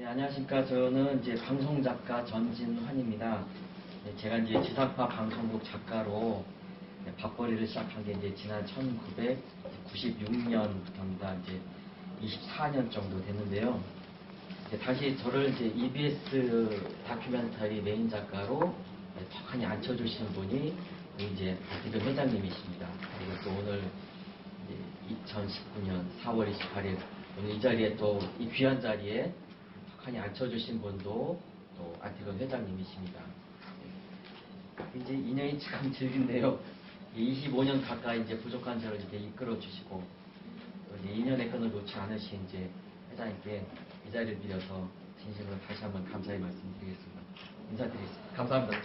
네, 안녕하십니까. 저는 이제 방송작가 전진환입니다. 네, 제가 이제 지상파 방송국 작가로 밥벌이를 시작한 게 이제 지난 1996년부터입니다. 이제 24년 정도 됐는데요. 다시 저를 이제 EBS 다큐멘터리 메인 작가로 턱하니 앉혀주신 분이 이제 박태경 회장님이십니다. 그리고 또 오늘 2019년 4월 28일 오늘 이 자리에 또 이 귀한 자리에 턱하니 앉혀주신 분도 또 안태근 회장님이십니다. 이제 인연이 참 즐긴데요. 25년 가까이 이제 부족한 저를 이제 이끌어 주시고 또 이제 인연의 끈을 놓지 않으신 이제 회장님께 이 자리를 빌어서 진심으로 다시 한번 감사의 말씀드리겠습니다. 인사드리겠습니다. 감사합니다.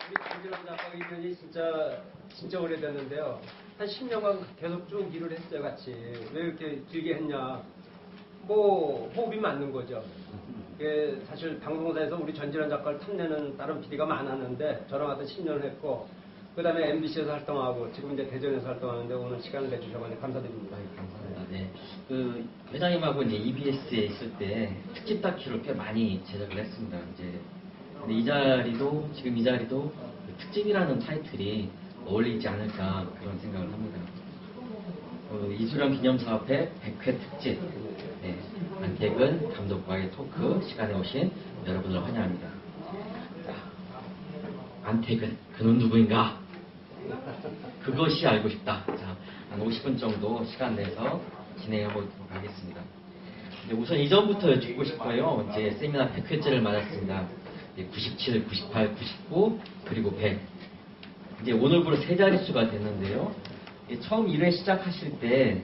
우리 김진환 작가 인연이 진짜 오래됐는데요. 한 10년간 계속 쭉 일을 했어요, 같이. 왜 이렇게 길게 했냐? 뭐 호흡이 맞는 거죠. 사실 방송사에서 우리 전진환 작가를 탐내는 다른 PD가 많았는데 저랑 같은 10년을 했고 그 다음에 MBC에서 활동하고 지금 이제 대전에서 활동하는데 오늘 시간을 내주셔서 감사드립니다. 감사합니다. 네. 그 회장님하고 이제 EBS에 있을 때 특집 다큐를 꽤 많이 제작을 했습니다. 이제 근데 이 자리도 지금 이 자리도 특집이라는 타이틀이 어울리지 않을까 그런 생각을 합니다. 이수령 기념사업회 100회 특집. 네, 안태근 감독과의 토크 시간에 오신 여러분을 환영합니다. 자, 안태근, 그는 누구인가? 그것이 알고 싶다. 자, 한 50분 정도 시간 내서 진행해 보도록 하겠습니다. 우선 이전부터 여쭙고 싶어요. 이제 세미나 100회째를 맞았습니다. 97, 98, 99, 그리고 100. 이제 오늘부로 세 자릿수가 됐는데요. 처음 1회 시작하실 때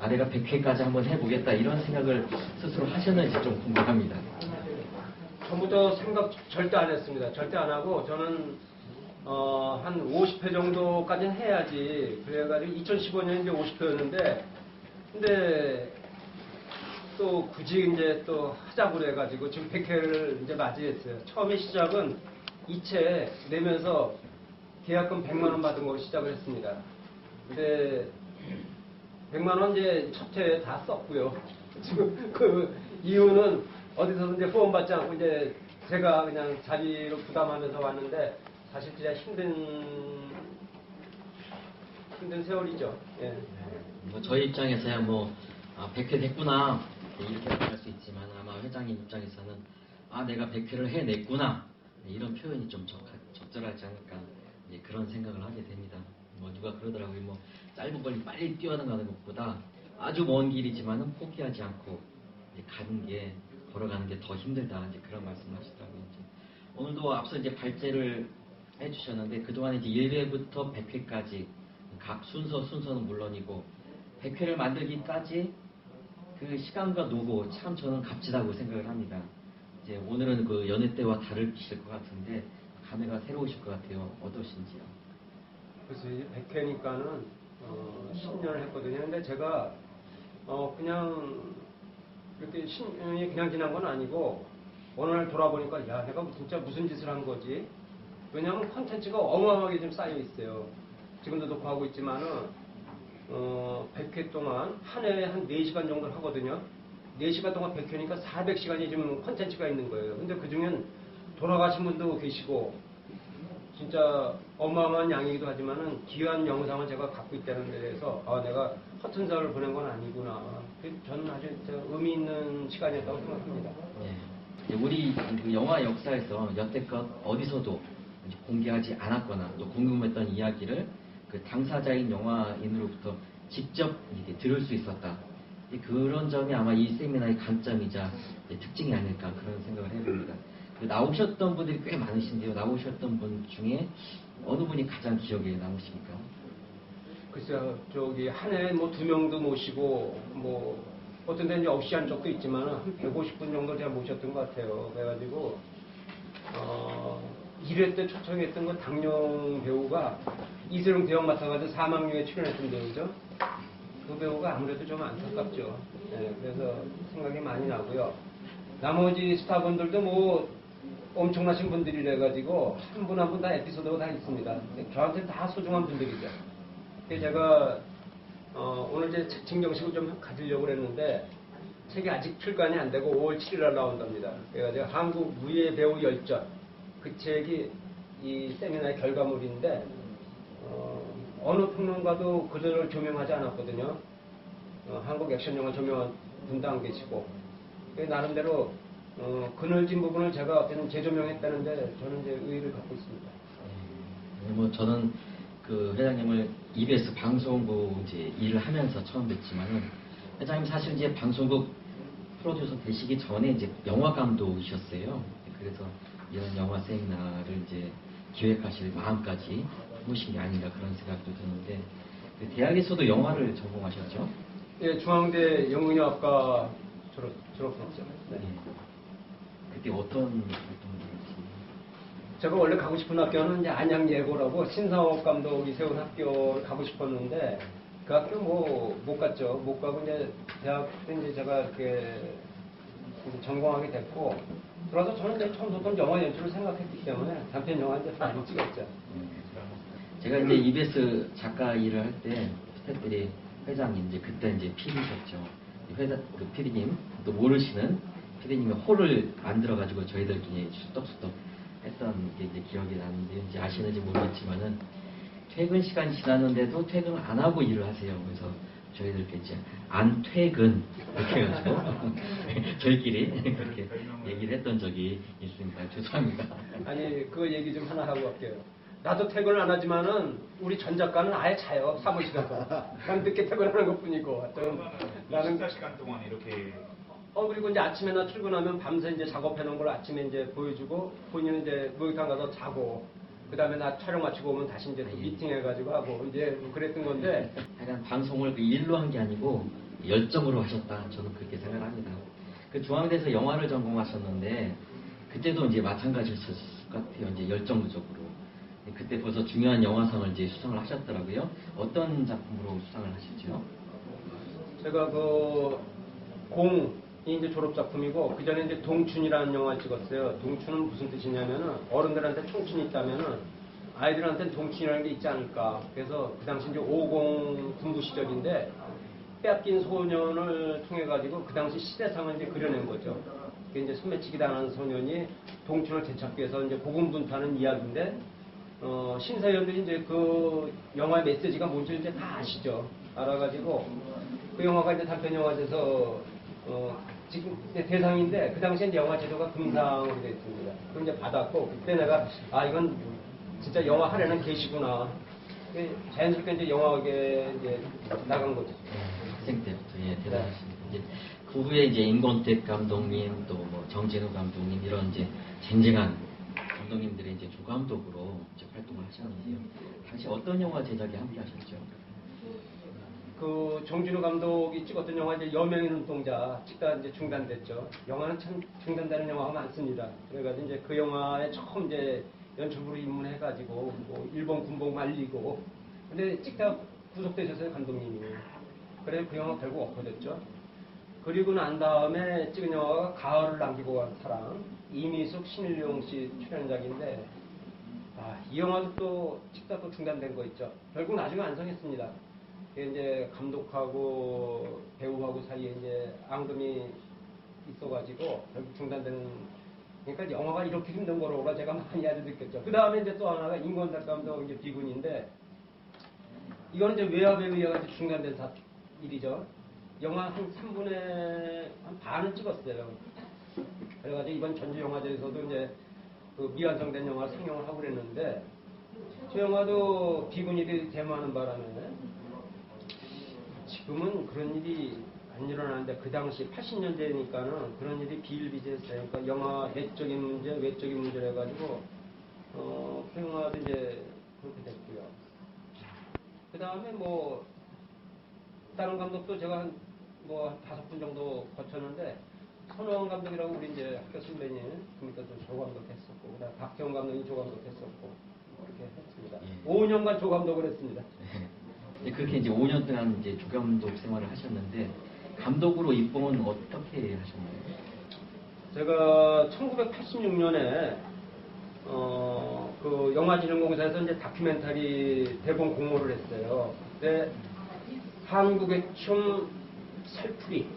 내가 100회까지 한번 해보겠다 이런 생각을 스스로 하셨는지 좀 궁금합니다. 처음부터 생각 절대 안 했습니다. 절대 안 하고 저는 한 50회 정도까지는 해야지 그래가지고 2015년 이제 50회였는데 근데 또 굳이 이제 또 하자고 그래가지고 지금 100회를 이제 맞이했어요. 처음에 시작은 2채 내면서 계약금 100만 원 받은 거로 시작을 했습니다. 근데 100만 원 이제 첫 회에 다 썼고요. 지금 그 이유는 어디서든지 후원 받지 않고 이제 제가 그냥 자리로 부담하면서 왔는데 사실 진짜 힘든 세월이죠. 예. 저희 입장에서야 100회 됐구나 이렇게 생각할 수 있지만 아마 회장님 입장에서는 내가 100회를 해냈구나 이런 표현이 좀 적절하지 않을까 그런 생각을 하게 됩니다. 누가 그러더라고요. 짧은 걸 빨리 뛰어나가는 것보다 아주 먼 길이지만은 포기하지 않고 걸어가는 게 더 힘들다 그런 말씀을 하시더라고요. 오늘도 앞서 이제 발제를 해주셨는데 그동안 이제 1회부터 100회까지 각 순서는 물론이고 100회를 만들기까지 그 시간과 노고 참 저는 값지다고 생각을 합니다. 이제 오늘은 그 연애 때와 다르실 것 같은데 감회가 새로우실 것 같아요. 어떠신지요? 그래서 이제 100회니까는 10년을 했거든요. 근데 제가 그냥 이렇게 10년이 그냥 지난 건 아니고 어느 날 돌아보니까 야 내가 진짜 무슨 짓을 한 거지? 왜냐하면 콘텐츠가 어마어마하게 좀 쌓여 있어요. 지금도 녹화하고 있지만은 100회 동안 한 해에 한 4시간 정도를 하거든요. 4시간 동안 100회니까 400시간이 지금 콘텐츠가 있는 거예요. 근데 그중엔 돌아가신 분도 계시고 진짜 어마어마한 양이기도 하지만은 귀한 영상을 제가 갖고 있다는 데 대해서 내가 허튼 세월을 보낸 건 아니구나. 저는 아주 의미 있는 시간이었다고 생각합니다. 네. 우리 그 영화 역사에서 여태껏 어디서도 공개하지 않았거나 또 궁금했던 이야기를 그 당사자인 영화인으로부터 직접 들을 수 있었다. 그런 점이 아마 이 세미나의 강점이자 특징이 아닐까 그런 생각을 해봅니다. 나오셨던 분들이 꽤 많으신데요. 나오셨던 분 중에 어느 분이 가장 기억에 남으십니까? 글쎄요, 한 해에 2명도 모시고, 어떤 데는 없이 한 적도 있지만, 한 150분 정도 제가 모셨던 것 같아요. 그래가지고, 1회 때 초청했던 그 당룡 배우가 이세룡 대왕 맡아가지고 사망류에 출연했던 배우죠. 그 배우가 아무래도 좀 안타깝죠. 네, 그래서 생각이 많이 나고요. 나머지 스타분들도 엄청나신 분들이래가지고 한 분 한 분 다 에피소드가 다 있습니다. 저한테 다 소중한 분들이죠. 제가 오늘 책 증정식을 좀 가지려고 그랬는데 책이 아직 출간이 안 되고 5월 7일 날 나온답니다. 그래가지고 한국 무예 배우 열전, 그 책이 이 세미나의 결과물인데 어느 평론가도 그들을 조명하지 않았거든요. 한국 액션 영화 조명한 분도 안 계시고 나름대로 그늘진 부분을 제가 어쨌든 재조명했다는데 저는 이제 의의를 갖고 있습니다. 뭐 저는 그 회장님을 EBS 방송국 이제 일을 하면서 처음 뵀지만은 회장님 사실 이제 방송국 프로듀서 되시기 전에 이제 영화 감독이셨어요. 그래서 이런 영화 세미나를 이제 기획하실 마음까지 품으신 게 아닌가 그런 생각도 드는데 그 대학에서도 영화를 전공하셨죠? 예, 중앙대 영문영화과 졸업했죠. 네. 그때 어떤 활동을 제가 원래 가고 싶은 학교는 이제 안양예고라고 신상옥 감독이 세운 학교를 가고 싶었는데 그 학교 뭐 못 갔죠. 못 가고 이제 대학 때 이제 제가 이렇게 전공하게 됐고 그래서 저는 이제 처음부터 영화 연출을 생각했기 때문에 단편 영화 이제 많이 찍었죠. 제가 이제 EBS 작가 일을 할 때 스태프들이 회장님 이제 그때 이제 PD셨죠. 회장 그 PD님 또 모르시는 PD님이 홀을 만들어 가지고 저희들끼리 수덕수덕 했던 게 이제 기억이 나는데 이제 아시는지 모르겠지만은 퇴근 시간이 지났는데도 퇴근을 안 하고 일을 하세요. 그래서 저희들께 이제 안 퇴근 이렇게 해가지고 저희끼리 그렇게 얘기를 했던 적이 있습니다. 죄송합니다. 아니 그 얘기 좀 하나 하고 갈게요. 나도 퇴근을 안 하지만은 우리 전 작가는 아예 자요. 사무실에서. 난 늦게 퇴근하는 것뿐이고. 나는 24시간 동안 이렇게 그리고 이제 아침에 나 출근하면 밤새 이제 작업해 놓은 걸 아침에 이제 보여주고 본인은 이제 목욕탕 가서 자고 그 다음에 나 촬영 마치고 오면 다시 이제 또 미팅 해가지고 하고 이제 그랬던 건데 하여간 방송을 그 일로 한 게 아니고 열정으로 하셨다. 저는 그렇게 생각합니다. 그 중앙대에서 영화를 전공하셨는데 그때도 이제 마찬가지였을 것 같아요. 이제 열정적으로. 그때 벌써 중요한 영화상을 이제 수상을 하셨더라고요. 어떤 작품으로 수상을 하셨죠? 제가 공이 이제 졸업 작품이고 그 전에 이제 동춘이라는 영화를 찍었어요. 동춘은 무슨 뜻이냐면은 어른들한테 청춘이 있다면은 아이들한테는 동춘이라는 게 있지 않을까. 그래서 그 당시 이제 50 군부 시절인데 빼앗긴 소년을 통해 가지고 그 당시 시대상을 이제 그려낸 거죠. 그게 이제 소매치기 당하는 소년이 동춘을 되찾기 위해서 이제 고군분투하는 이야기인데 심사위원들이 이제 그 영화의 메시지가 뭔지 이제 다 아시죠. 알아가지고 그 영화가 이제 단편 영화제에서 지금 대상인데 그 당시에 이제 영화 제도가 금상으로 되어 있습니다. 그걸 이제 받았고 그때 내가 이건 진짜 영화 하려는 계시구나. 자연스럽게 이제 영화계 이제 나간 거죠. 학생 때부터 대단하십니다. 이제 그 후에 이제 임권택 감독님 또 뭐 정진우 감독님 이런 이제 쟁쟁한 감독님들의 이제 조감독으로 이제 활동을 하셨는데요. 당시 어떤 영화 제작에 함께 하셨죠? 그 정진우 감독이 찍었던 영화 이제 여명의 눈동자 찍다 이제 중단됐죠. 영화는 참 중단되는 영화가 많습니다. 그래가지고 이제 그 영화에 처음 이제 연출부로 입문해가지고 뭐 일본 군복 말리고 근데 찍다 구속되셨어요 감독님이. 그래서 그 영화 결국 엎어졌죠. 그리고 난 다음에 찍은 영화가 가을을 남기고 간 사랑 이미숙 신일용 씨 출연작인데 이 영화도 또 찍다 또 중단된 거 있죠. 결국 나중에 완성했습니다. 이제 감독하고 배우하고 사이에 이제 앙금이 있어가지고 결국 중단되는. 그러니까 영화가 이렇게 힘든 거로가 제가 많이 아주 느꼈죠. 그 다음에 이제 또 하나가 임권택 감독 이제 비군인데 이거는 이제 외압에 의해 가지고 중단된 일이죠. 영화 한 3분의 한 반은 찍었어요. 그래가지고 이번 전주영화제에서도 이제 그 미완성된 영화를 상영을 하고 그랬는데 저 영화도 비군일이 데모하는 바람에 지금은 그런 일이 안 일어나는데 그 당시 80년대니까는 그런 일이 비일비재했어요. 그러니까 영화 내적인 문제, 외적인 문제를 해가지고 그 영화도 이제 그렇게 됐고요. 그 다음에 뭐 다른 감독도 제가 한 5분 정도 거쳤는데 손호원 감독이라고 우리 이제 학교 선배님 그러니까 좀 조감독 했었고 그다음 박태원 감독이 조감독 했었고 그렇게 했습니다. 5년간 조감독을 했습니다. 그렇게 이제 5년 동안 이제 조감독 생활을 하셨는데 감독으로 입봉은 어떻게 하셨나요? 제가 1986년에 그 영화진흥공사에서 이제 다큐멘터리 대본 공모를 했어요. 그때 한국의 춤 살풀이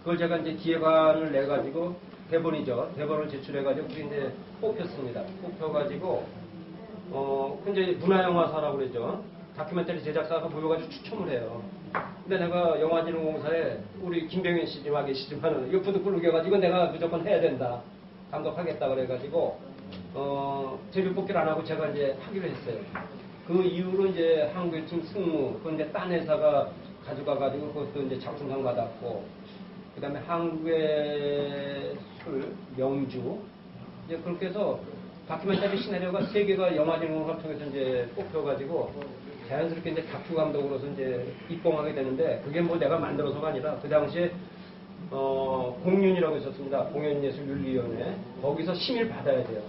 그걸 제가 이제 기획안을 내가지고 대본이죠. 대본을 제출해가지고 그게 이제 뽑혔습니다. 뽑혀가지고 이제 문화영화사라고 그러죠. 다큐멘터리 제작사가 모여가지고 추첨을 해요. 근데 내가 영화진흥공사에 우리 김병현 씨좀 와 계시지만은 옆으로 굴르겨가지고 내가 무조건 해야 된다. 감독하겠다 그래가지고 제비 뽑기를 안 하고 제가 이제 하기로 했어요. 그 이후로 이제 한국팀 승무, 그 이제 딴 회사가 가져가가지고 그것도 이제 작품상 받았고, 그 다음에 한국의 술, 명주, 이제 그렇게 해서 다큐멘터리 시나리오가 3개가 영화진흥공사를 통해서 이제 뽑혀가지고 자연스럽게 이제 다큐 감독으로서 이제 입봉하게 되는데, 그게 뭐 내가 만들어서가 아니라 그 당시에 공윤이라고 있었습니다. 공연예술윤리위원회. 거기서 심의를 받아야 돼요.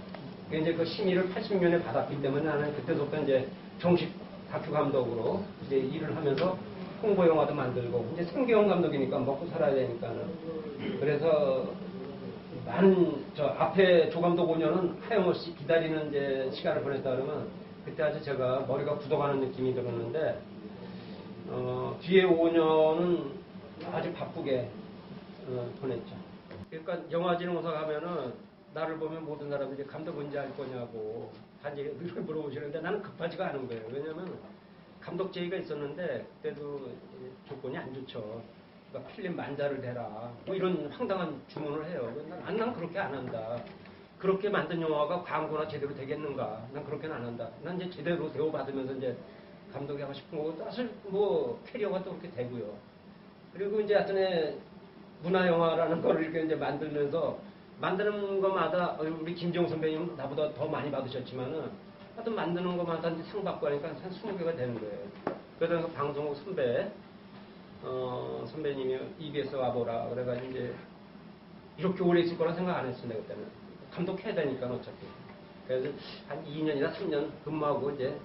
이제 그 심의를 80년에 받았기 때문에 나는 그때부터 이제 정식 다큐 감독으로 이제 일을 하면서 홍보 영화도 만들고, 이제 생계형 감독이니까 먹고 살아야 되니까는. 그래서 많은 저 앞에 조감독 5년은 하염없이 기다리는 이제 시간을 보냈다 그러면 그때 아주 제가 머리가 굳어가는 느낌이 들었는데, 뒤에 5년은 아주 바쁘게 보냈죠. 그러니까 영화진흥공사 가면은 나를 보면 모든 사람들이 감독 언제 할 거냐고 단지 이렇게 물어보시는데 나는 급하지가 않은 거예요. 왜냐하면 감독 제의가 있었는데 그때도 조건이 안 좋죠. 그러니까 필름 만자를 대라 뭐 이런 황당한 주문을 해요. 난 그렇게 안 한다. 그렇게 만든 영화가 광고나 제대로 되겠는가? 난 그렇게는 안 한다. 난 이제 제대로 대우받으면서 이제 감독이 하고 싶은 거고, 사실 뭐 캐리어가 또 그렇게 되고요. 그리고 이제 하여튼에 문화영화라는 걸 이렇게 이제 만들면서 만드는 것마다 우리 김정우 선배님은 나보다 더 많이 받으셨지만은 하여튼 만드는 것마다 이제 상 받고 하니까 한 20개가 되는 거예요. 그러다가 방송국 선배님이 EBS 와보라 그래가지고 이제 이렇게 오래 있을 거라 생각 안 했습니다. 그때는 감독해야 되니까 어차피. 그래서 한 2년이나 3년 근무하고 이제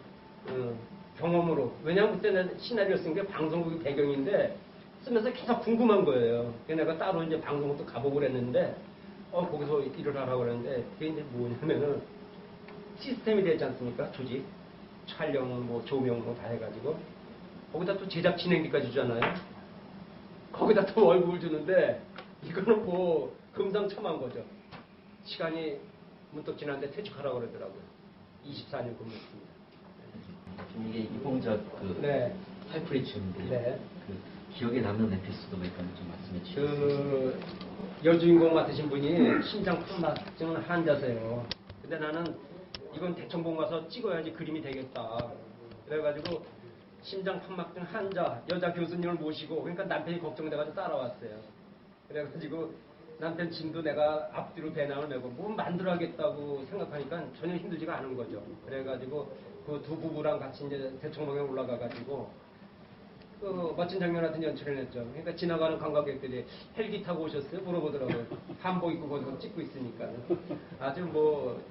경험으로, 왜냐하면 그때는 시나리오 쓴 게 방송국이 배경인데 쓰면서 계속 궁금한 거예요. 그래서 내가 따로 이제 방송국도 가보고 그랬는데 거기서 일을 하라고 그랬는데 그게 이제 뭐냐면은 시스템이 되지 않습니까? 조직, 촬영, 뭐 조명 뭐 다 해가지고 거기다 또 제작 진행비까지 주잖아요. 거기다 또 월급을 주는데 이거는 뭐 금상첨화인 거죠. 시간이 문득 지났는데 퇴직하라고 그러더라고요. 24년 근무했습니다. 좀 이게 이봉작 그 네. 살풀이춤인데 네. 그 기억에 남는 에피소드가 있다면 좀 말씀해 주시죠. 그 여주인공 맡으신 분이 심장 판막증 환자세요. 근데 나는 이건 대청봉 가서 찍어야지 그림이 되겠다. 그래가지고 심장 판막증 환자 여자 교수님을 모시고, 그러니까 남편이 걱정돼가지고 따라왔어요. 그래가지고 남편 짐도 내가 앞뒤로 배낭을 메고 뭐 만들어야겠다고 생각하니까 전혀 힘들지가 않은 거죠. 그래가지고 그 두 부부랑 같이 이제 대청봉에 올라가가지고 그 멋진 장면 같은 연출을 했죠. 그러니까 지나가는 관광객들이 헬기 타고 오셨어요? 물어보더라고요. 한복 입고 거기서 찍고 있으니까. 아주 뭐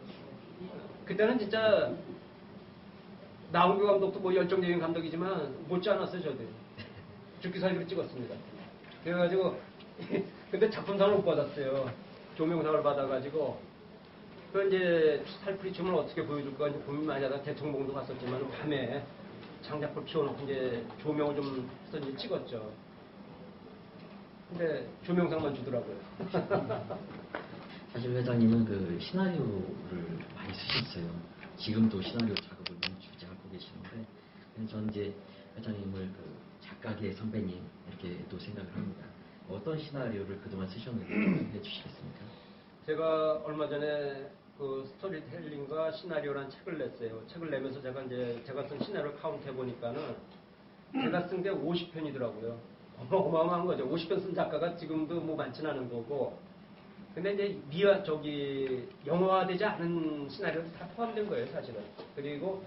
그때는 진짜 나홍규 감독도 뭐 열정적인 감독이지만 못지 않았어요. 저도 죽기 살기로 찍었습니다. 그래가지고 근데 작품상을 못 받았어요. 조명상을 받아가지고 그 이제 살풀이춤을 어떻게 보여줄까 이제 고민 많이 하다가 대청봉도 갔었지만 밤에 장작불 피워놓고 이제 조명을 좀 해서 이제 찍었죠. 근데 조명상만 주더라고요. 사실 회장님은 그 시나리오를 많이 쓰셨어요. 지금도 시나리오 작업을 멈추지 않고 계시는데, 저는 이제 회장님을 그 작가계 선배님 이렇게 또 생각을 합니다. 어떤 시나리오를 그동안 쓰셨는지 좀 해주시겠습니까? 제가 얼마 전에 그 스토리텔링과 시나리오라는 책을 냈어요. 책을 내면서 제가 쓴 시나리오 카운트 해보니까는 제가 쓴 게 50편이더라고요. 어마어마한 거죠. 50편 쓴 작가가 지금도 뭐 많지는 않은 거고. 근데 이제 영화화되지 않은 시나리오도 다 포함된 거예요, 사실은. 그리고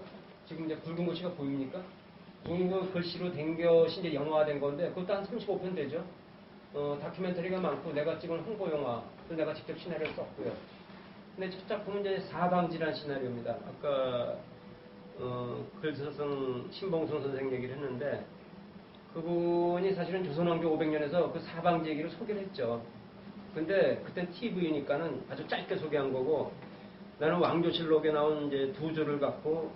지금 이제 붉은 글씨가 보입니까? 붉은 거 글씨로 댕겨시 이제 영화화된 건데 그것도 한 35편 되죠. 다큐멘터리가 많고 내가 찍은 홍보 영화도 내가 직접 시나리오를 썼고요. 근데 첫 작품은 이제 사방지란 시나리오입니다. 아까 글서성 신봉선 선생 얘기를 했는데 그분이 사실은 조선왕조 500년에서 그 사방지 얘기를 소개를 했죠. 근데 그땐 TV니까는 아주 짧게 소개한 거고, 나는 왕조실록에 나온 이제 두 줄을 갖고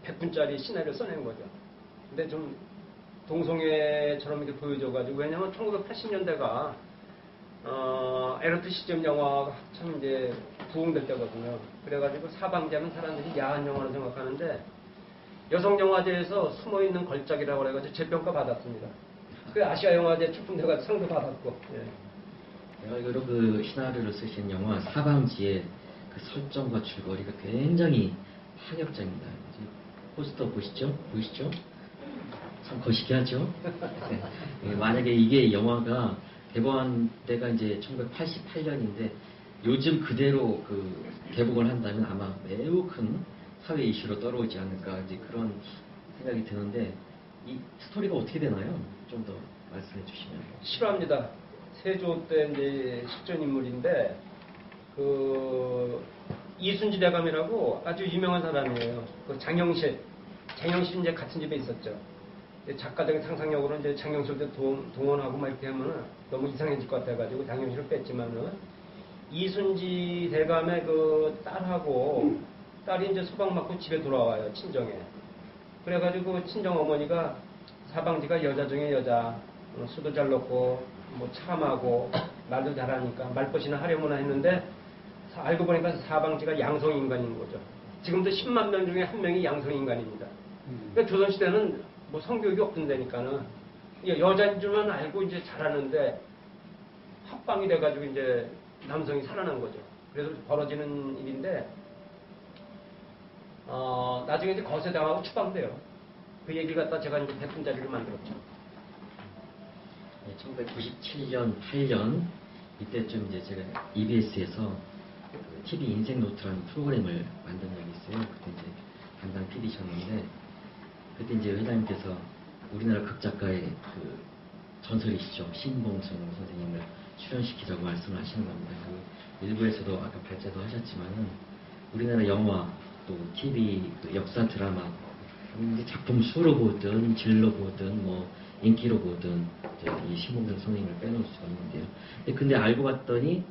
100분짜리 시나리오 써낸 거죠. 근데 좀 동성애처럼 이렇게 보여줘가지고, 왜냐면 1980년대가 에로티시즘 영화가 참 이제 부흥될 때거든요. 그래가지고 사방제는 사람들이 야한 영화로 생각하는데 여성 영화제에서 숨어있는 걸작이라고 그래가지고 재평가 받았습니다. 그 아시아 영화제 출품돼가지고 상도 받았고. 예. 내가 알기로 그 시나리오를 쓰신 영화 사방지의 그 설정과 줄거리가 굉장히 파격적입니다. 포스터 보시죠? 참 거시기하죠? 네. 만약에 이게 영화가 개봉한 때가 이제 1988년인데 요즘 그대로 그 개봉을 한다면 아마 매우 큰 사회 이슈로 떠오르지 않을까 이제 그런 생각이 드는데 이 스토리가 어떻게 되나요? 좀 더 말씀해 주시면. 싫어합니다. 세조 때 이제 실존 인물인데 그 이순지 대감이라고 아주 유명한 사람이에요. 그 장영실 이제 같은 집에 있었죠. 작가적인 상상력으로 이제 장영실도 동원하고 막 이렇게 하면 너무 이상해질 것 같아가지고 장영실을 뺐지만은 이순지 대감의 그 딸이 이제 소방 맞고 집에 돌아와요, 친정에. 그래가지고 친정 어머니가 사방지가 여자 중에 여자, 수도 잘 넣고 뭐 참하고 말도 잘하니까 말벗이나 하려무나 했는데 알고 보니까 사방지가 양성인간인 거죠. 지금도 10만 명 중에 한 명이 양성인간입니다. 그러니까 조선시대는 뭐 성교육이 없던 데니까는 여자인 줄만 알고 이제 잘하는데 합방이 돼가지고 이제 남성이 살아난 거죠. 그래서 벌어지는 일인데 나중에 이제 거세당하고 추방돼요. 그 얘기 갖다 제가 이제 100분짜리를 만들었죠. 1997년, 8년 이때쯤 이제 제가 EBS에서 TV 인생 노트라는 프로그램을 만든 적이 있어요. 그때 이제 담당 PD셨는데 그때 이제 회장님께서 우리나라 극작가의 그 전설이시죠. 신봉선 선생님을 출연시키자고 말씀을 하시는 겁니다. 그 일부에서도 아까 발제도 하셨지만은 우리나라 영화 또 TV 그 역사 드라마 작품 수로 보든 질로 보든 뭐 인기로 보든 이 신봉선 선생님을 빼놓을 수가 없는데요. 근데 알고 봤더니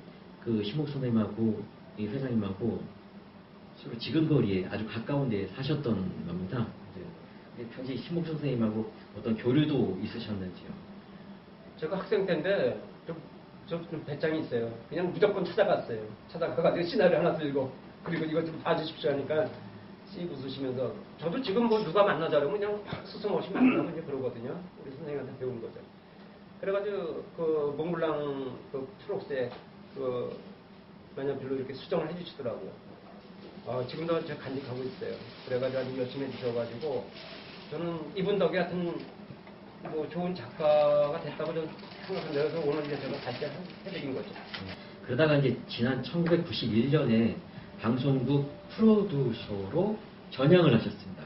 그 신봉선 선생님하고 이 회장님하고 서로 지근거리에 아주 가까운 데에 사셨던 겁니다. 당시 신봉선 선생님하고 어떤 교류도 있으셨는지요? 제가 학생 때인데 좀 배짱이 있어요. 그냥 무조건 찾아갔어요. 찾아가가지고 시나리오 하나 들고 그리고 이것 좀 봐주십시오 하니까 씩 웃으시면서 저도 지금 뭐 누가 만나자면 그냥 스스럼없이 만나면 이제 그러거든요. 우리 선생님한테 배운 거죠. 그래가지고 그 몽블랑 그 프록스에 그 만년필로 이렇게 수정을 해주시더라고요. 지금도 제가 간직하고 있어요. 그래가지고 아주 열심히 해주셔가지고 저는 이분 덕에 하여튼 뭐 좋은 작가가 됐다고 저는 생각합니다. 그래서 오늘 이제 제가 발제해드린 거죠. 그러다가 이제 지난 1991년에 방송국 프로듀서로 전향을 하셨습니다.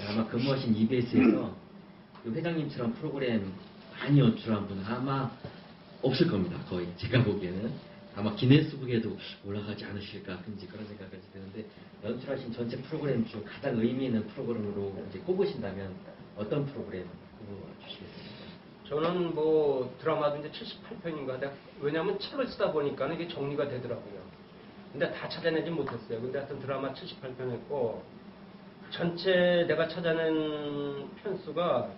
아마 근무하신 EBS에서 그 회장님처럼 프로그램 많이 연출한 분은 아마 없을 겁니다. 거의 제가 보기에는 아마 기네스북에도 올라가지 않으실까 이제 그런 생각이 드는데 연출하신 전체 프로그램 중 가장 의미 있는 프로그램으로 이제 꼽으신다면 어떤 프로그램 꼽아주시겠습니까? 저는 뭐 드라마도 이제 78편인가 왜냐하면 책을 쓰다 보니까 이게 정리가 되더라고요. 근데 다 찾아내지 못했어요. 근데 하여튼 드라마 78편 했고 전체 내가 찾아낸 편수가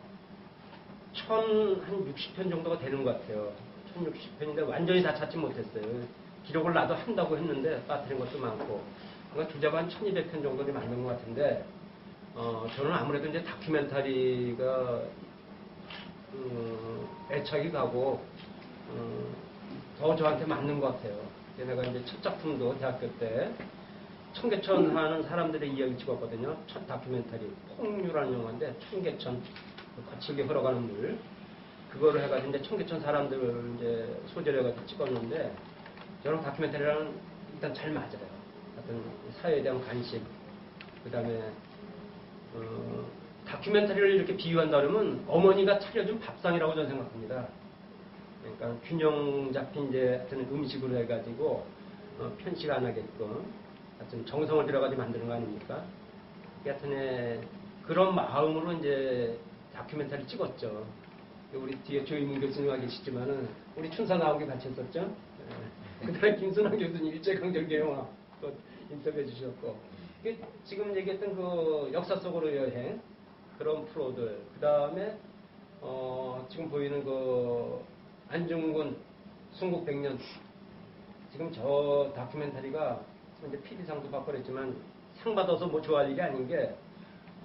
1060편 정도가 되는 것 같아요. 1060편인데 완전히 다 찾지 못했어요. 기록을 나도 한다고 했는데 빠뜨린 것도 많고 그러니까 주제가 한 1200편 정도는 맞는 것 같은데 저는 아무래도 이제 다큐멘터리가 애착이 가고 더 저한테 맞는 것 같아요. 내가 이제 첫 작품도 대학교 때 청계천 하는 사람들의 이야기 찍었거든요. 첫 다큐멘터리 폭류라는 영화인데 청계천 거칠게 흘러가는 물 그거를 해가지고 이제 청계천 사람들을 이제 소재로 해가지고 찍었는데 저는 다큐멘터리랑 일단 잘 맞아요. 하여튼 사회에 대한 관심 그 다음에 다큐멘터리를 이렇게 비유한다면 어머니가 차려준 밥상이라고 저는 생각합니다. 그러니까 균형 잡힌 이제 하여튼 음식으로 해가지고 편식 안 하게끔 하여튼 정성을 들여가지고 만드는 거 아닙니까? 하여튼 그런 마음으로 이제 다큐멘터리 찍었죠. 우리 뒤에 조인문 교수님과 계시지만은 우리 춘사 나오기 같이 했었죠. 그다음에 김순환 교수님 일제강점기 영화 또 인터뷰해 주셨고 지금 얘기했던 그 역사 속으로 여행 그런 프로들 그 다음에 지금 보이는 그 안중근 순국 100년. 지금 저 다큐멘터리가 이제 PD상도 받고 그랬지만 상 받아서 뭐 좋아할 일이 아닌 게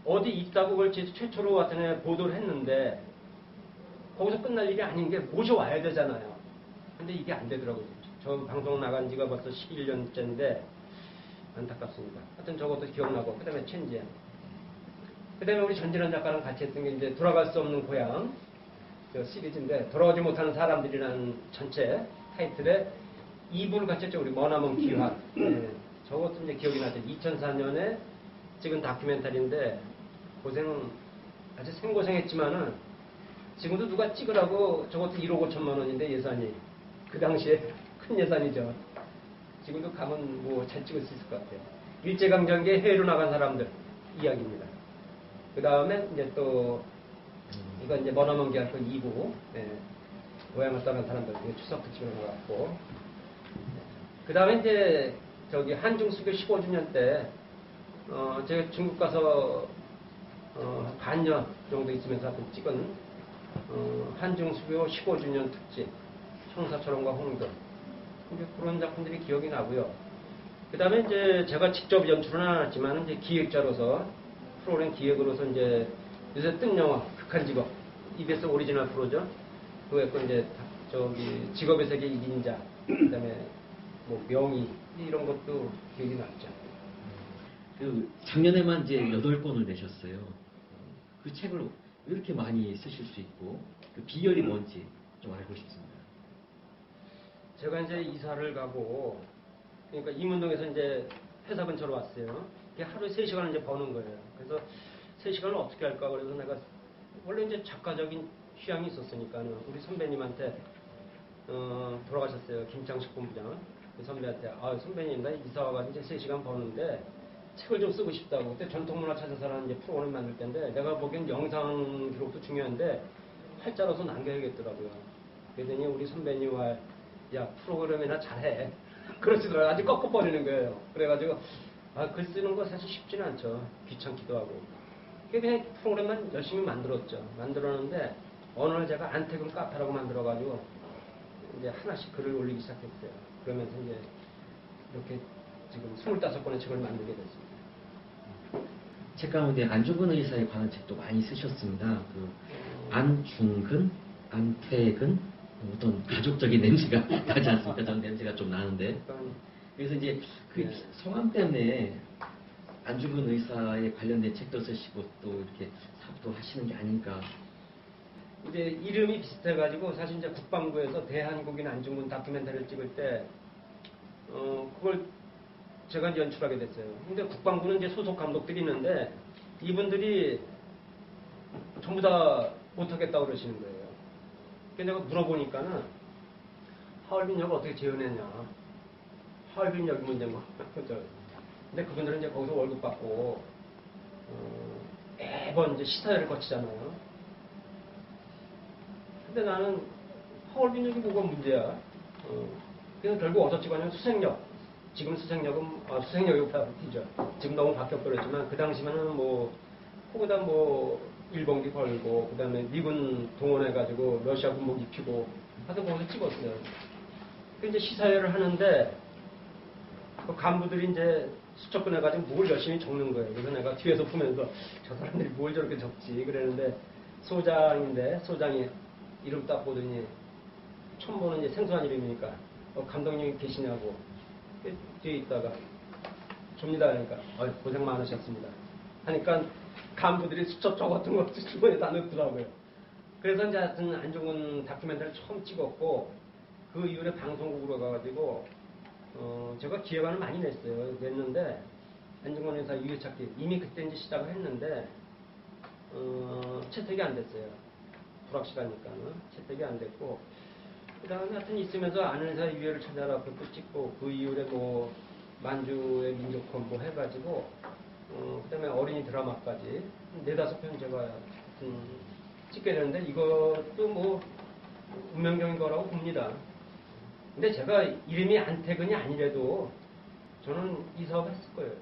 어디 있다고 그걸 최초로 하여튼 보도를 했는데 거기서 끝날 일이 아닌 게 모셔와야 되잖아요. 근데 이게 안 되더라고요. 저 방송 나간 지가 벌써 11년째인데 안타깝습니다. 하여튼 저것도 기억나고 그다음에 천지연. 그다음에 우리 전진환 작가랑 같이 했던 게 이제 돌아갈 수 없는 고향 저 시리즈인데 돌아오지 못하는 사람들이라는 전체 타이틀에 2부를 같이 했죠. 우리 머나먼 기환. 네, 저것도 이제 기억이 나죠. 2004년에 찍은 다큐멘터리인데 아주 생고생했지만은 지금도 누가 찍으라고 저것도 1억 5천만 원인데 예산이 그 당시에 큰 예산이죠. 지금도 가면 뭐 잘 찍을 수 있을 것 같아요. 일제강점기에 해외로 나간 사람들 이야기입니다. 그 다음에 이제 또 이거 이제 머나먼 기환 그 2부 고향을 떠난 사람들 중에 추석 특집으로 나갔고 그 다음에 이제 저기 한중 수교 15주년 때 제가 중국 가서 반년 정도 있으면서 한번 찍은 한중 수교 15주년 특집 청사철원과 홍도 이제 그런 작품들이 기억이 나고요. 그 다음에 이제 제가 직접 연출은 안 했지만 이제 기획자로서 프로그램 기획으로서 이제 요새 뜬 영화 극한 직업 EBS 오리지널 프로죠. 그거 했고 이제 저기 직업의 세계 1인자 그다음에 뭐 명의 이런 것도 기억이 났죠. 그 작년에만 이제 8권을 내셨어요. 그 책을 왜 이렇게 많이 쓰실 수 있고 그 비결이 뭔지 좀 알고 싶습니다. 제가 이제 이사를 가고 그러니까 이문동에서 이제 회사 근처로 왔어요. 이게 하루에 3시간을 이제 버는 거예요. 그래서 3시간을 어떻게 할까 그래서 내가 원래 이제 작가적인 취향이 있었으니까는 우리 선배님한테 돌아가셨어요. 김창식 본부장. 그 선배한테 선배님 나 이사 와가지고 이제 3시간 버는데 책을 좀 쓰고 싶다고. 그때 전통문화 찾아서라는 이제 프로그램 만들 때인데 내가 보기엔 영상 기록도 중요한데 활자로서 남겨야겠더라고요. 그랬더니 우리 선배님 야 프로그램이나 잘해. 그러시더라고요. 아주 꺾어버리는 거예요. 그래가지고 글 쓰는 거 사실 쉽지는 않죠. 귀찮기도 하고. 그냥 프로그램만 열심히 만들었죠. 만들었는데 어느 날 제가 안태근 카페라고 만들어가지고 이제 하나씩 글을 올리기 시작했어요. 그러면서 이제 이렇게 지금 25권의 책을 만들게 됐습니다. 책 가운데 안중근 의사에 관한 책도 많이 쓰셨습니다. 그 안중근, 안태근 어떤 가족적인 냄새가 나지 않습니까? 전 냄새가 좀 나는데. 그래서 이제 그 성함 때문에 안중근 의사에 관련된 책도 쓰시고 또 이렇게 사업도 하시는 게 아닌가. 이제 이름이 비슷해가지고 사실 이제 국방부에서 대한국인 안중근 다큐멘터리를 찍을 때 그걸 제가 이제 연출하게 됐어요. 근데 국방부는 이제 소속 감독들이 있는데 이분들이 전부 다 못하겠다고 그러시는 거예요. 그래서 내가 물어보니까는 하얼빈역 어떻게 재현했냐. 하얼빈역이 문제인 거. 근데 그분들은 이제 거기서 월급 받고 매번 이제 시사회를 거치잖아요. 근데 나는 하얼빈역이 뭐가 문제야. 그래서 결국 어디서 찍었냐면 수색역. 지금 수색역이 바뀌죠. 지금 너무 바뀌어버렸지만 그 당시면은 뭐 거기다 뭐 일본기 걸고 그다음에 미군 동원해가지고 러시아 군복 입히고 하여튼 거기서 찍었어요. 그 이제 시사회를 하는데 그 간부들이 이제 수첩 꺼내가지고 뭘 열심히 적는 거예요. 그래서 내가 뒤에서 보면서 저 사람들이 뭘 저렇게 적지 그랬는데 소장이 이름 딱 보더니 처음 보는 이제 생소한 이름이니까 감독님이 계시냐고 뒤에 있다가 줍니다 하니까 고생 많으셨습니다 하니까 간부들이 수첩 적었던 거 주머니에 다 넣더라고요. 그래서 이제 하여튼 안중근 다큐멘터리를 처음 찍었고 그 이후에 방송국으로 가가지고 제가 기획안을 많이 냈는데 안중근 의사 유해찾기 이미 그때 이제 시작을 했는데 채택이 안 됐어요. 불확실하니까는 채택이 안 됐고 그 다음에 하여튼 있으면서 아는 의사 유해를 찾아라 그것도 찍고 그 이후에 뭐 만주의 민족권 뭐 해가지고 그 다음에 어린이 드라마까지 4-5편 제가 하여튼 찍게 되는데 이것도 뭐 운명적인 거라고 봅니다. 근데 제가 이름이 안태근이 아니래도 저는 이 사업 했을 거예요.